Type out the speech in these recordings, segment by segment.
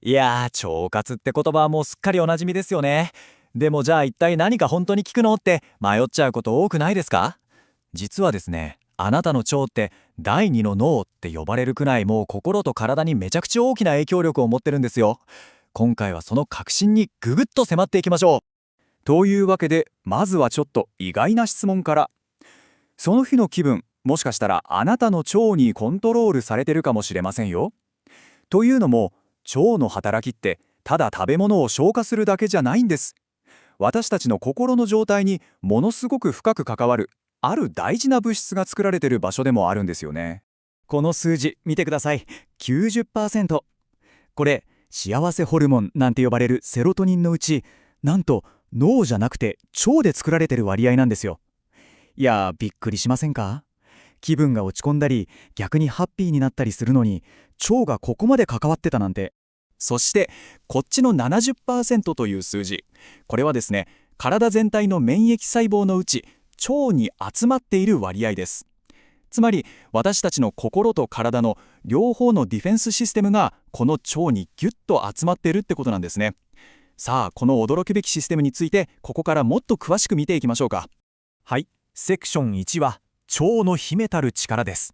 いやー、腸活って言葉はもうすっかりおなじみですよね。でもじゃあ一体何か本当に効くのって迷っちゃうこと多くないですか？実はですね、あなたの腸って第二の脳って呼ばれるくらいもう心と体にめちゃくちゃ大きな影響力を持ってるんですよ。今回はその核心にググッと迫っていきましょというわけで、まずはちょっと意外な質問から。その日の気分、もしかしたらあなたの腸にコントロールされてるかもしれませんよ。というのも、腸の働きってただ食べ物を消化するだけじゃないんです。私たちの心の状態にものすごく深く関わる、ある大事な物質が作られている場所でもあるんですよね。この数字見てください。90%。これ、幸せホルモンなんて呼ばれるセロトニンのうち、なんと脳じゃなくて腸で作られてる割合なんですよ。いやー、びっくりしませんか？気分が落ち込んだり、逆にハッピーになったりするのに、腸がここまで関わってたなんて。そして、こっちの70%という数字。これはですね、体全体の免疫細胞のうち、腸に集まっている割合です。つまり、私たちの心と体の両方のディフェンスシステムが、この腸にギュッと集まっているってことなんですね。さあ、この驚くべきシステムについて、ここからもっと詳しく見ていきましょうか。はい、セクション1は腸の秘めたる力です。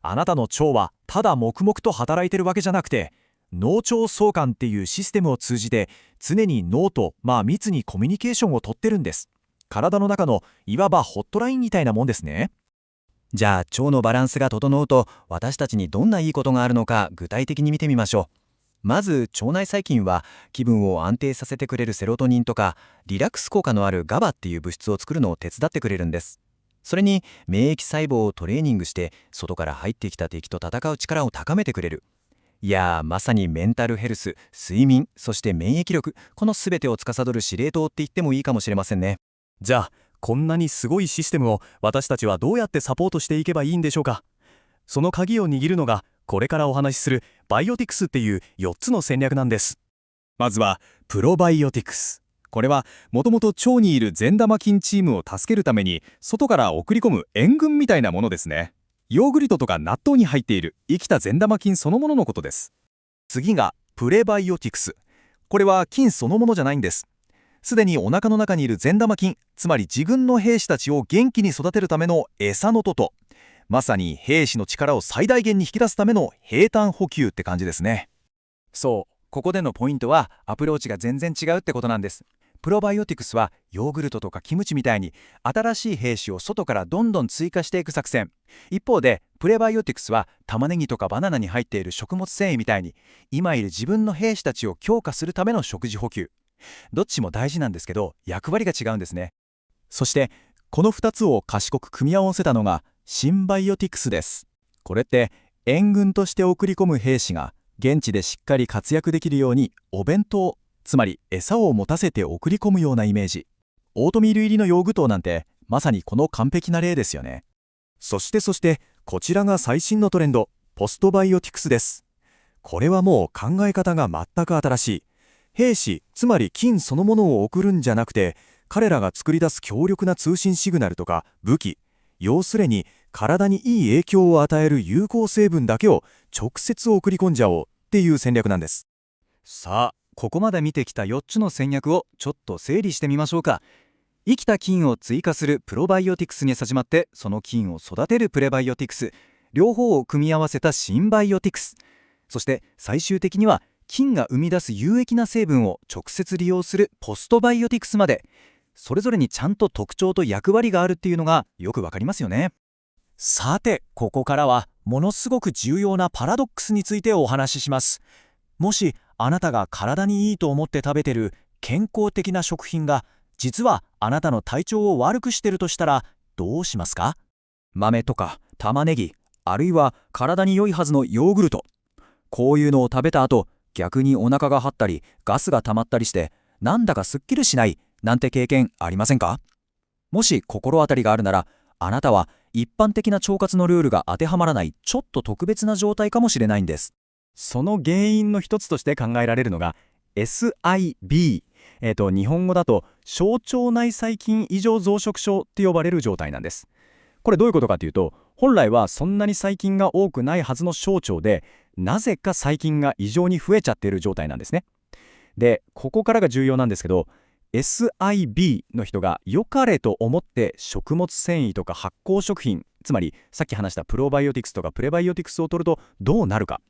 あなたの腸はただ黙々と働いてるわけじゃなくて、脳腸相関っていうシステムを通じて常に脳と密にコミュニケーションをとってるんです。体の中のいわばホットラインみたいなもんですね。じゃあ腸のバランスが整うと私たちにどんないいことがあるのか具体的に見てみましょう。まず腸内細菌は気分を安定させてくれるセロトニンとかリラックス効果のあるガバっていう物質を作るのを手伝ってくれるんです。それに免疫細胞をトレーニングして外から入ってきた敵と戦う力を高めてくれる。いやー、まさにメンタルヘルス、睡眠、そして免疫力、この全てを司る司令塔って言ってもいいかもしれませんね。じゃあ、こんなにすごいシステムを私たちはどうやってサポートしていけばいいんでしょうか。その鍵を握るのが、これからお話しするバイオティクスっていう4つの戦略なんです。まずは、プロバイオティクス。これは、もともと腸にいる善玉菌チームを助けるために、外から送り込む援軍みたいなものですね。ヨーグルトとか納豆に入っている生きた善玉菌そのもののことです。次が、プレバイオティクス。これは菌そのものじゃないんです。すでにお腹の中にいる善玉菌、つまり自軍の兵士たちを元気に育てるための餌のとと、まさに兵士の力を最大限に引き出すための兵隊補給って感じですね。そう、ここでのポイントはアプローチが全然違うってことなんです。プロバイオティクスはヨーグルトとかキムチみたいに新しい兵士を外からどんどん追加していく作戦。一方でプレバイオティクスは玉ねぎとかバナナに入っている食物繊維みたいに今いる自分の兵士たちを強化するための食事補給。どっちも大事なんですけど役割が違うんですね。そしてこの2つを賢く組み合わせたのがシンバイオティクスです。これって援軍として送り込む兵士が現地でしっかり活躍できるようにお弁当、つまり餌を持たせて送り込むようなイメージ。オートミール入りのヨーグルトなんてまさにこの完璧な例ですよね。そしてこちらが最新のトレンド、ポストバイオティクスです。これはもう考え方が全く新しい。兵士、つまり菌そのものを送るんじゃなくて、彼らが作り出す強力な通信シグナルとか武器、要するに体にいい影響を与える有効成分だけを直接送り込んじゃおうっていう戦略なんです。さあ、ここまで見てきた4つの戦略をちょっと整理してみましょうか。生きた菌を追加するプロバイオティクスに始まって、その菌を育てるプレバイオティクス、両方を組み合わせたシンバイオティクス、そして最終的には菌が生み出す有益な成分を直接利用するポストバイオティクスまで、それぞれにちゃんと特徴と役割があるっていうのがよくわかりますよね。さて、ここからはものすごく重要なパラドックスについてお話しします。もしあなたが体にいいと思って食べてる健康的な食品が実はあなたの体調を悪くしてるとしたらどうしますか？豆とか玉ねぎ、あるいは体に良いはずのヨーグルト。こういうのを食べた後、逆にお腹が張ったりガスが溜まったりしてなんだかすっきりしないなんて経験ありませんか？もし心当たりがあるなら、あなたは一般的な腸活のルールが当てはまらないちょっと特別な状態かもしれないんです。その原因の一つとして考えられるのが SIB、日本語だと小腸内細菌異常増殖症って呼ばれる状態なんです。これどういうことかというと、本来はそんなに細菌が多くないはずの小腸で、なぜか細菌が異常に増えちゃっている状態なんですね。で、ここからが重要なんですけど、SIB の人が良かれと思って食物繊維とか発酵食品、つまりさっき話したプロバイオティクスとかプレバイオティクスを取るとどうなるか。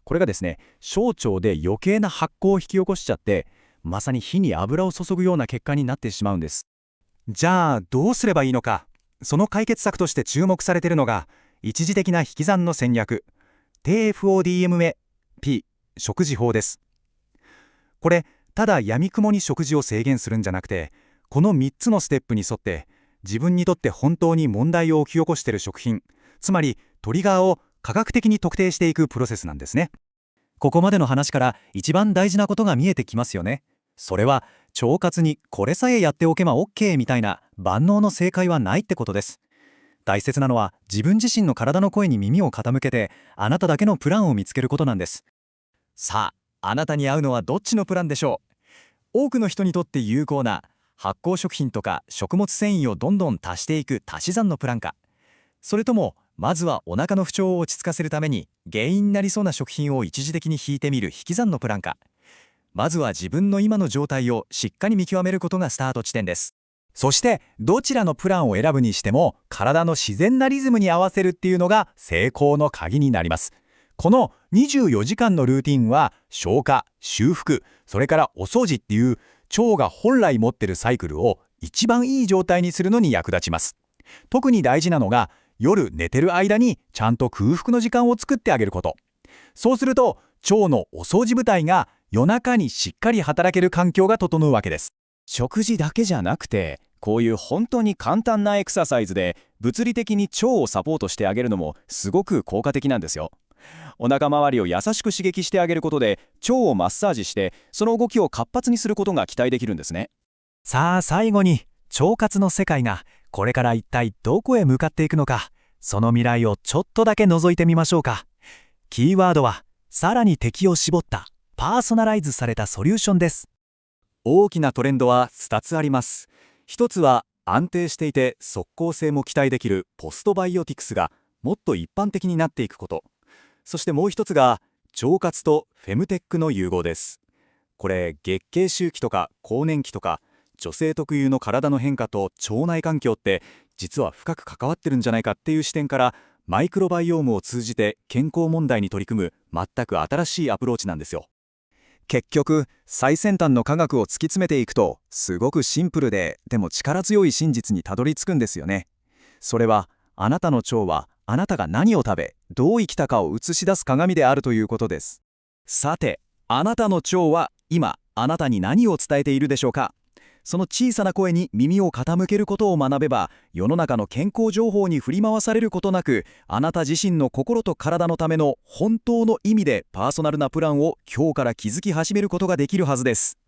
これがですね、小腸で余計な発酵を引き起こしちゃって、まさに火に油を注ぐような結果になってしまうんです。じゃあどうすればいいのか。その解決策として注目されているのが、一時的な引き算の戦略、TFODMAP 食事法です。これ、ただ闇雲に食事を制限するんじゃなくて、この3つのステップに沿って自分にとって本当に問題を起き起こしている食品、つまりトリガーを科学的に特定していくプロセスなんですね。ここまでの話から一番大事なことが見えてきますよね。それは腸活にこれさえやっておけば OK みたいな万能の正解はないってことです。大切なのは自分自身の体の声に耳を傾けて、あなただけのプランを見つけることなんです。さあ、あなたに合うのはどっちのプランでしょう。多くの人にとって有効な発酵食品とか食物繊維をどんどん足していく足し算のプランか、それともまずはお腹の不調を落ち着かせるために原因になりそうな食品を一時的に引いてみる引き算のプランか、まずは自分の今の状態をしっかり見極めることがスタート地点です。そしてどちらのプランを選ぶにしても体の自然なリズムに合わせるっていうのが成功の鍵になります。この24時間のルーティンは消化、修復、それからお掃除っていう腸が本来持ってるサイクルを一番いい状態にするのに役立ちます。特に大事なのが夜寝てる間にちゃんと空腹の時間を作ってあげること。そうすると腸のお掃除部隊が夜中にしっかり働ける環境が整うわけです。食事だけじゃなくて、こういう本当に簡単なエクササイズで物理的に腸をサポートしてあげるのもすごく効果的なんですよ。お腹周りを優しく刺激してあげることで腸をマッサージして、その動きを活発にすることが期待できるんですね。さあ最後に、腸活の世界がこれから一体どこへ向かっていくのか、その未来をちょっとだけ覗いてみましょうか。キーワードはさらに敵を絞ったパーソナライズされたソリューションです。大きなトレンドは2つあります。一つは安定していて即効性も期待できるポストバイオティクスがもっと一般的になっていくこと。そしてもう一つが腸活とフェムテックの融合です。これ月経周期とか更年期とか女性特有の体の変化と腸内環境って実は深く関わってるんじゃないかっていう視点から、マイクロバイオームを通じて健康問題に取り組む全く新しいアプローチなんですよ。結局最先端の科学を突き詰めていくと、すごくシンプルでも力強い真実にたどり着くんですよね。それはあなたの腸はあなたが何を食べどう生きたかを映し出す鏡であるということです。さて、あなたの腸は今あなたに何を伝えているでしょうか。その小さな声に耳を傾けることを学べば、世の中の健康情報に振り回されることなく、あなた自身の心と体のための本当の意味でパーソナルなプランを今日から築き始めることができるはずです。